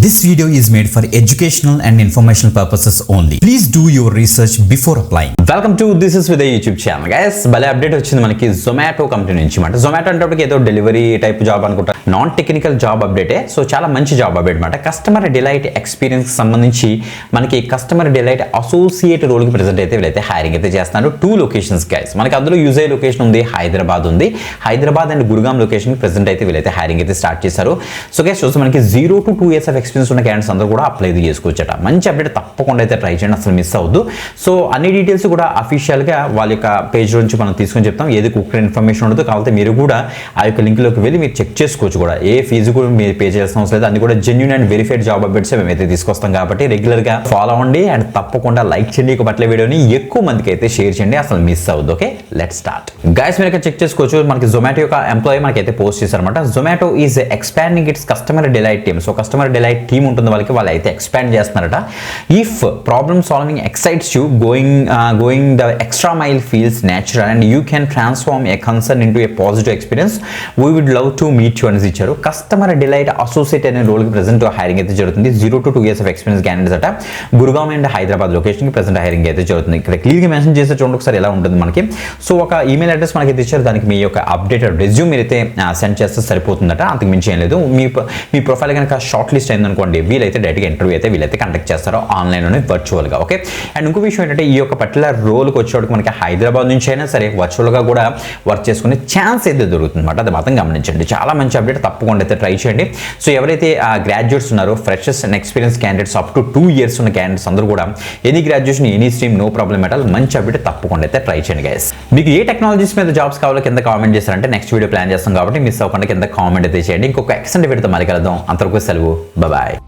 This video is made for educational and informational purposes only. Please do your research before applying. Welcome to this is with YouTube channel guys. భలే update వచ్చింది మనకి Zomato company నుంచి. అంటే జొమాటో అంటే ఏదో delivery type job అనుకుంటా, non technical job అప్డేటే. So చాలా మంచి జాబ్ అప్డేట్ అనమాట. కస్టమర్ డిలైట్ ఎక్స్పీరియన్స్ సంబంధించి మనకి కస్టమర్ డిలైట్ అసోసియేట్ రోల్కి ప్రెజెంట్ అయితే వీళ్ళైతే హైరింగ్ అయితే చేస్తున్నారు. 2 లొకేషన్స్ గైస్. మనకి అందులో యూజ్ అయ్యే లొకేషన్ ఉంది, హైదరాబాద్ ఉంది. Hyderabad and Gurgaon location present అయితే వీళ్ళైతే హైరింగ్ అయితే స్టార్ట్ చేశారు. సో గైస్ చూస్తే మనకి 0 to 2 years ఆఫ్ ఎక్స్పీరియన్స్ ఉన్న క్యాండిడేట్స్ అందరూ కూడా అప్లై చేసుకోవచ్చట. మంచి అప్డేట్, తప్పకుండా అయితే ట్రై చేయండి, అసలు మిస్ అవ్వద్దు. సో అన్ని డీటెయిల్స్ కూడా అఫీషియల్గా వాళ్ళ యొక్క పేజ్ నుంచి మనం తీసుకొని చెప్తాం. ఏది కుక్కర్ ఇన్ఫర్మేషన్ ఉండదు, కాబట్టి మీరు కూడా ఆ యొక్క లింక్లోకి వెళ్ళి మీరు చెక్ చేసుకోవచ్చు కూడా. ఏ ఫీజు కూడా మీరు పే చేయాల్సిన అవసరం లేదు. అన్ని కూడా genuine and verified job updates మేమైతే తీసుకొస్తాం కాబట్టి రెగ్యులర్గా ఫాలో అవ్వండి అండ్ తప్పకుండా లైక్ చేయండి. ఒక పట్ల వీడియోని ఎక్కువ మందికి అయితే షేర్ చేయండి, అసలు మిస్ అవ్వద్దు. Okay, let start guys. మీరు ఇక్కడ చెక్ చేసుకోవచ్చు. మనకి జొమాటో యొక్క ఎంప్లాయీ మనకైతే పోస్ట్ చేశారన్నమాట. Zomato is expanding its customer delight team. So customer delight team ఉంటుంది వాళ్ళకి, వాళ్ళు అయితే ఎక్స్పాండ్ చేస్తున్నారట. If problem solving excites you, going the extra mile feels natural and you can transform a concern into a positive experience, we would love to meet you అనేసి ఇచ్చారు. Customer delight associate అనే రోల్కి present hiring అయితే జరుగుతుంది. 0 to 2 years of experience candidates అట. Gurgaon and Hyderabad లొకేషన్కి present hiring అయితే జరుగుతుంది. ఇక్కడ క్లియర్గా మెన్షన్ చేసే చూడండి ఒకసారి ఎలా ఉంటుంది మనకి. సో ఒక ఈమెయిల్ అడ్రస్ మనకి ఇచ్చారు, దానికి మీ యొక్క అప్డేటెడ్ రెజ్యూమ్ మీరైతే సెండ్ చేస్తే సరిపోతుందట. అంతకు మించి ఏం లేదు. మీ ప్రొఫైల్ కనుక షార్ట్ లిస్ట్ అయిందనుకోండి, వీలైతే డైరెక్ట్గా ఇంటర్వ్యూ అయితే వీలైతే కండక్ట్ చేస్తారో ఆన్లైన్లోనే వర్చువల్గా. ఓకే, అండ్ ఇంకో విషయం ఏంటంటే ఈ యొక్క పర్టికులర్ రోల్కి వచ్చేవాడికి మనకి హైదరాబాద్ నుంచి అయినా సరే వర్చువల్గా కూడా వర్క్ చేసుకునే ఛాన్స్ అయితే దొరుకుతుంది అనమాట. అది మాత్రం గమనించండి. చాలా మంచి అప్డేట్, తప్పకుండా అయితే ట్రై చేయండి. సో ఎవరైతే గ్రాడ్యుయేట్స్ ఉన్నారో, freshers and experience candidates up to 2 years ఉన్న క్యాండిడేట్స్ అందరూ కూడా any graduation any stream no problem at all, మంచి అప్డేట్, తప్పకుండా అయితే ట్రై చేయండి గైస్. మీకు ఏ టెక్నాలజీస్ మీద జాబ్స్ కావాలో కింద కామెంట్ చేశారంటే నెక్స్ట్ వీడియో ప్లాన్ చేస్తాం కాబట్టి మిస్ అవ్వకుండా కింద కామెంట్ అయితే చేయండి. ఇంకొక ఎక్సెంట్ వీడియోతో మళ్ళీ కలుద్దాం. అంతవరకు సెలవు, బాయ్.